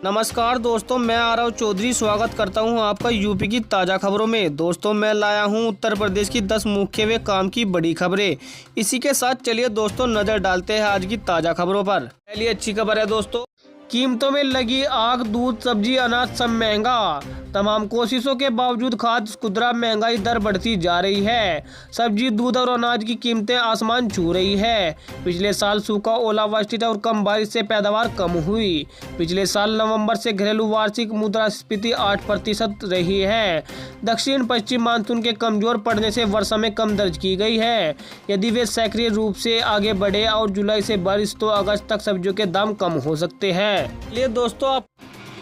नमस्कार दोस्तों, मैं आरव चौधरी स्वागत करता हूं आपका यूपी की ताज़ा खबरों में। दोस्तों, मैं लाया हूं उत्तर प्रदेश की 10 मुख्य व काम की बड़ी खबरें। इसी के साथ चलिए दोस्तों नज़र डालते हैं आज की ताज़ा खबरों पर। पहली अच्छी खबर है दोस्तों, कीमतों में लगी आग। दूध, सब्जी, अनाज सब महंगा। तमाम कोशिशों के बावजूद खाद्य खुदरा महंगाई दर बढ़ती जा रही है। सब्जी, दूध और अनाज की कीमतें आसमान छू रही है। पिछले साल सूखा, ओलावृष्टि और कम बारिश से पैदावार कम हुई। पिछले साल नवंबर से घरेलू वार्षिक मुद्रास्फीति 8% रही है। दक्षिण पश्चिम मानसून के कमजोर पड़ने से वर्षा में कम दर्ज की गई है। यदि वे सक्रिय रूप से आगे बढ़े और जुलाई से बारिश, तो अगस्त तक सब्जियों के दाम कम हो सकते हैं। ये दोस्तों, आप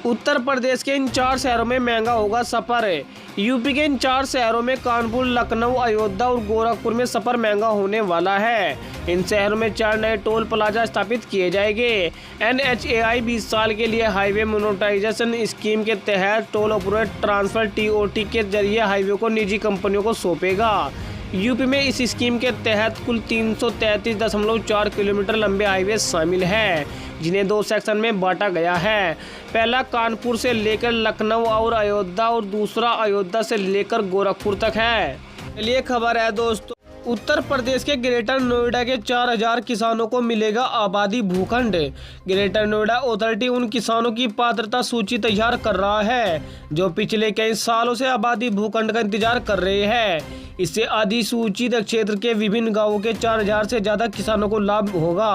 उत्तर प्रदेश के इन 4 शहरों में महंगा होगा सफर। यूपी के इन 4 शहरों में कानपुर, लखनऊ, अयोध्या और गोरखपुर में सफर महंगा होने वाला है। इन शहरों में 4 नए टोल प्लाजा स्थापित किए जाएंगे। NHAI 20 साल के लिए हाईवे मोनेटाइजेशन स्कीम के तहत टोल ऑपरेट ट्रांसफर TOT के जरिए हाईवे को निजी कंपनियों को सौंपेगा। यूपी में इस स्कीम के तहत कुल 333.4 किलोमीटर लंबे हाईवे शामिल हैं, जिन्हें 2 सेक्शन में बांटा गया है। पहला कानपुर से लेकर लखनऊ और अयोध्या और दूसरा अयोध्या से लेकर गोरखपुर तक है। चलिए खबर है दोस्तों, उत्तर प्रदेश के ग्रेटर नोएडा के 4000 किसानों को मिलेगा आबादी भूखंड। ग्रेटर नोएडा अथॉरिटी उन किसानों की पात्रता सूची तैयार कर रहा है जो पिछले कई सालों से आबादी भूखंड का इंतजार कर रहे हैं। इससे अधिसूचित क्षेत्र के विभिन्न गांवों के 4000 से ज्यादा किसानों को लाभ होगा।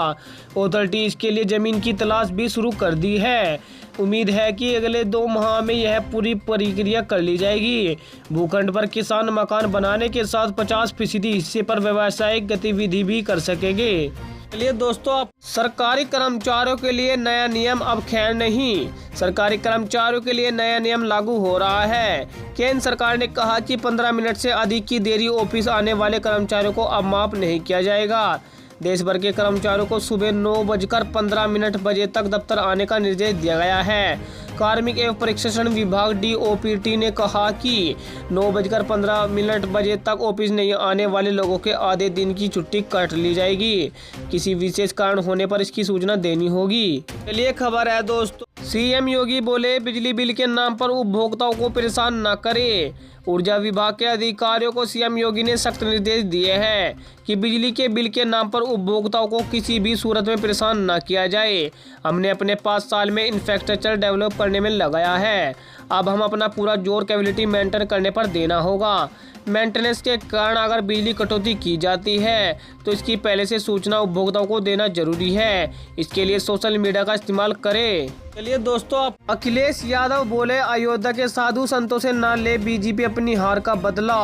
अथॉरिटी इसके लिए जमीन की तलाश भी शुरू कर दी है। उम्मीद है कि अगले 2 माह में यह पूरी प्रक्रिया कर ली जाएगी। भूखंड पर किसान मकान बनाने के साथ 50% हिस्से पर व्यावसायिक गतिविधि भी कर सकेंगे। चलिए दोस्तों, अब सरकारी कर्मचारियों के लिए नया नियम अब खैर नहीं। सरकारी कर्मचारियों के लिए नया नियम लागू हो रहा है। केंद्र सरकार ने कहा कि 15 मिनट से अधिक की देरी ऑफिस आने वाले कर्मचारियों को अब माफ नहीं किया जाएगा। देश भर के कर्मचारियों को सुबह 9:15 बजे तक दफ्तर आने का निर्देश दिया गया है। कार्मिक एवं प्रशिक्षण विभाग DOPT ने कहा कि 9:15 बजे तक ऑफिस नहीं आने वाले लोगों के आधे दिन की छुट्टी काट ली जाएगी। किसी विशेष कारण होने पर इसकी सूचना देनी होगी। चलिए खबर है दोस्तों, CM योगी बोले बिजली बिल के नाम पर उपभोक्ताओं को परेशान न करे। ऊर्जा विभाग के अधिकारियों को CM योगी ने सख्त निर्देश दिए हैं कि बिजली के बिल के नाम पर उपभोक्ताओं को किसी भी सूरत में परेशान न किया जाए। हमने अपने 5 साल में इंफ्रास्ट्रक्चर डेवलप करने में लगाया है। अब हम अपना पूरा जोर कैपेसिटी मेंटेन करने पर देना होगा। मेंटेनेंस के कारण अगर बिजली कटौती की जाती है तो इसकी पहले से सूचना उपभोक्ताओं को देना जरूरी है। इसके लिए सोशल मीडिया का इस्तेमाल करें। चलिए दोस्तों, अब अखिलेश यादव बोले अयोध्या के साधु संतों से न ले BJP अपनी हार का बदला।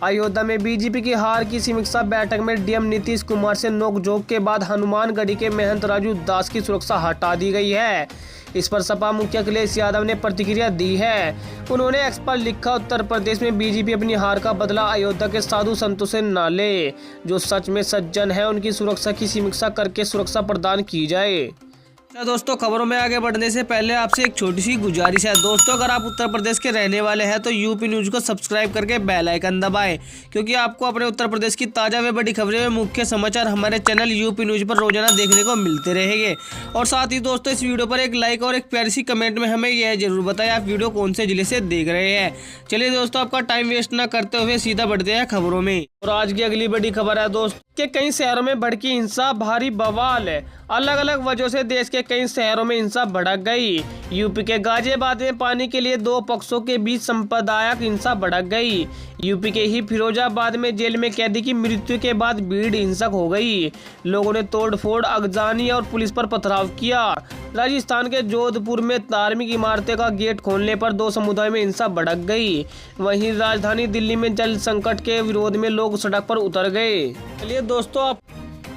अयोध्या में BJP की हार की समीक्षा बैठक में DM नीतीश कुमार से नोकझोंक के बाद हनुमानगढ़ी के महंत राजू दास की सुरक्षा हटा दी गई है। इस पर सपा मुखिया अखिलेश यादव ने प्रतिक्रिया दी है। उन्होंने X पर लिखा, उत्तर प्रदेश में BJP अपनी हार का बदला अयोध्या के साधु संतों से न ले। जो सच में सज्जन है उनकी सुरक्षा की समीक्षा करके सुरक्षा प्रदान की जाए। दोस्तों, खबरों में आगे बढ़ने से पहले आपसे एक छोटी सी गुजारिश है। दोस्तों, अगर आप उत्तर प्रदेश के रहने वाले हैं तो यूपी न्यूज को सब्सक्राइब करके बेल आइकन दबाएं, क्योंकि आपको अपने उत्तर प्रदेश की ताज़ा व बड़ी खबरें व मुख्य समाचार हमारे चैनल यूपी न्यूज पर रोजाना देखने को मिलते रहेंगे। और साथ ही दोस्तों, इस वीडियो पर एक लाइक और एक प्यारी सी कमेंट में हमें यह जरूर बताएं आप वीडियो कौन से जिले से देख रहे हैं। चलिए दोस्तों, आपका टाइम वेस्ट न करते हुए सीधा बढ़ते हैं खबरों में। और आज की अगली बड़ी खबर है दोस्तों कि कई शहरों में भड़की हिंसा, भारी बवाल। अलग अलग वजहों से देश के कई शहरों में हिंसा भड़क गई। यूपी के गाजियाबाद में पानी के लिए 2 पक्षों के बीच सांप्रदायिक हिंसा भड़क गई। यूपी के ही फिरोजाबाद में जेल में कैदी की मृत्यु के बाद भीड़ हिंसक हो गई। लोगों ने तोड़फोड़, आगजनी और पुलिस पर पथराव किया। राजस्थान के जोधपुर में धार्मिक इमारतें का गेट खोलने पर 2 समुदाय में हिंसा भड़क गई। वहीं राजधानी दिल्ली में जल संकट के विरोध में लोग सड़क पर उतर गए। चलिए दोस्तों, आप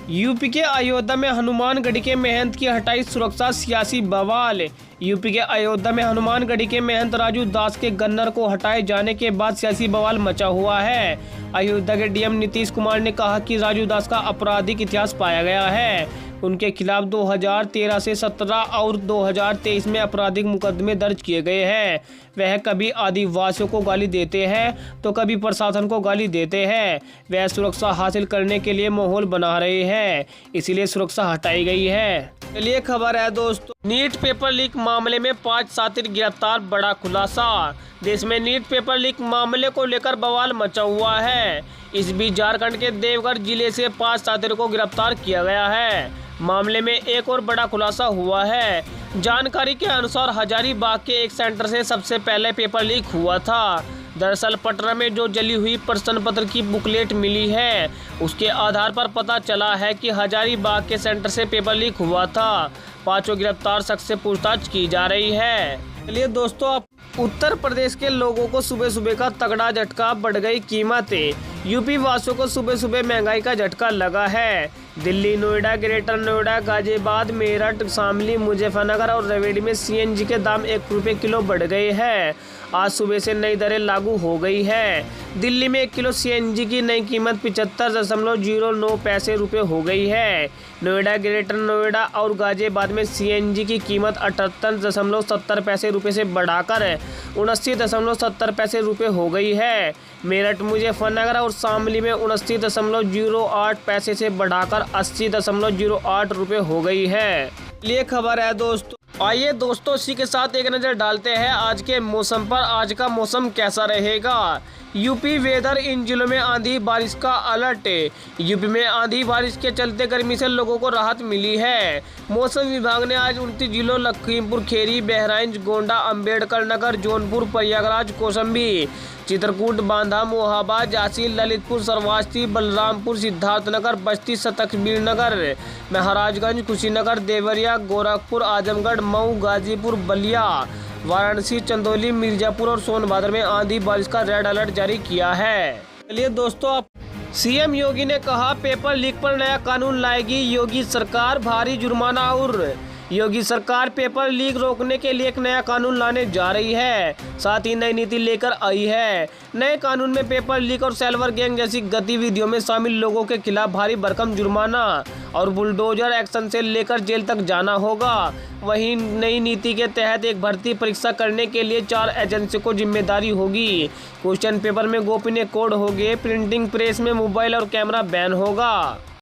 यूपी के अयोध्या में हनुमानगढ़ी के महंत की हटाई सुरक्षा, सियासी बवाल। यूपी के अयोध्या में हनुमानगढ़ी के महंत राजू दास के गन्नर को हटाए जाने के बाद सियासी बवाल मचा हुआ है। अयोध्या के DM नीतीश कुमार ने कहा कि राजू दास का आपराधिक इतिहास पाया गया है। उनके खिलाफ 2013 से 17 और 2023 में आपराधिक मुकदमे दर्ज किए गए हैं। वह कभी आदिवासियों को गाली देते हैं तो कभी प्रशासन को गाली देते हैं। वह सुरक्षा हासिल करने के लिए माहौल बना रहे हैं, इसीलिए सुरक्षा हटाई गई है। चलिए खबर है दोस्तों, नीट पेपर लीक मामले में 5 शातिर गिरफ्तार, बड़ा खुलासा। देश में नीट पेपर लीक मामले को लेकर बवाल मचा हुआ है। इस बीच झारखंड के देवघर जिले से 5 शातिरों को गिरफ्तार किया गया है। मामले में एक और बड़ा खुलासा हुआ है। जानकारी के अनुसार हजारीबाग के एक सेंटर से सबसे पहले पेपर लीक हुआ था। दरअसल पटना में जो जली हुई प्रश्न पत्र की बुकलेट मिली है, उसके आधार पर पता चला है कि हजारीबाग के सेंटर से पेपर लीक हुआ था। 5 गिरफ्तार शख्स से पूछताछ की जा रही है। चलिए दोस्तों, उत्तर प्रदेश के लोगों को सुबह सुबह का तगड़ा झटका, बढ़ गई कीमतें। यूपी वासियों को सुबह सुबह महंगाई का झटका लगा है। दिल्ली, नोएडा, ग्रेटर नोएडा, गाजियाबाद, मेरठ, शामली, मुजफ्फरनगर और रेवाड़ी में सीएनजी के दाम 1 रुपये किलो बढ़ गए हैं। आज सुबह से नई दरें लागू हो गई है। दिल्ली में 1 किलो सीएनजी की नई कीमत 75.09 पैसे रुपये हो गई है। नोएडा, ग्रेटर नोएडा और गाजियाबाद में सीएनजी की कीमत 78.70 पैसे रुपये से बढ़ाकर 79.70 पैसे रुपये हो गई है। मेरठ, मुजफ्फरनगर और शामली में 79.08 पैसे से बढ़ाकर 80.08 रुपये हो गई है। ये खबर है दोस्तों। आइए दोस्तों, इसी के साथ एक नज़र डालते हैं आज के मौसम पर। आज का मौसम कैसा रहेगा। यूपी वेदर, इन जिलों में आंधी बारिश का अलर्ट। यूपी में आंधी बारिश के चलते गर्मी से लोगों को राहत मिली है। मौसम विभाग ने आज 29 जिलों लखीमपुर खीरी, बहराइच, गोंडा, अम्बेडकर नगर, जौनपुर, प्रयागराज, कौशाम्बी, चित्रकूट, बांदा, मोहाबा, झांसी, ललितपुर, श्रावस्ती, बलरामपुर, सिद्धार्थनगर, बस्ती, सतकबीर नगर, महाराजगंज, कुशीनगर, देवरिया, गोरखपुर, आजमगढ़, मऊ, गाजीपुर, बलिया, वाराणसी, चंदौली, मिर्जापुर और सोनभद्र में आंधी बारिश का रेड अलर्ट जारी किया है। चलिए दोस्तों, सीएम योगी ने कहा पेपर लीक पर नया कानून लाएगी योगी सरकार, भारी जुर्माना। और योगी सरकार पेपर लीक रोकने के लिए एक नया कानून लाने जा रही है, साथ ही नई नीति लेकर आई है। नए कानून में पेपर लीक और साइबर गैंग जैसी गतिविधियों में शामिल लोगों के खिलाफ भारी भरकम जुर्माना और बुलडोजर एक्शन से लेकर जेल तक जाना होगा। वहीं नई नीति के तहत एक भर्ती परीक्षा करने के लिए 4 एजेंसियों को जिम्मेदारी होगी। क्वेश्चन पेपर में गोपनीय कोड होंगे। प्रिंटिंग प्रेस में मोबाइल और कैमरा बैन होगा।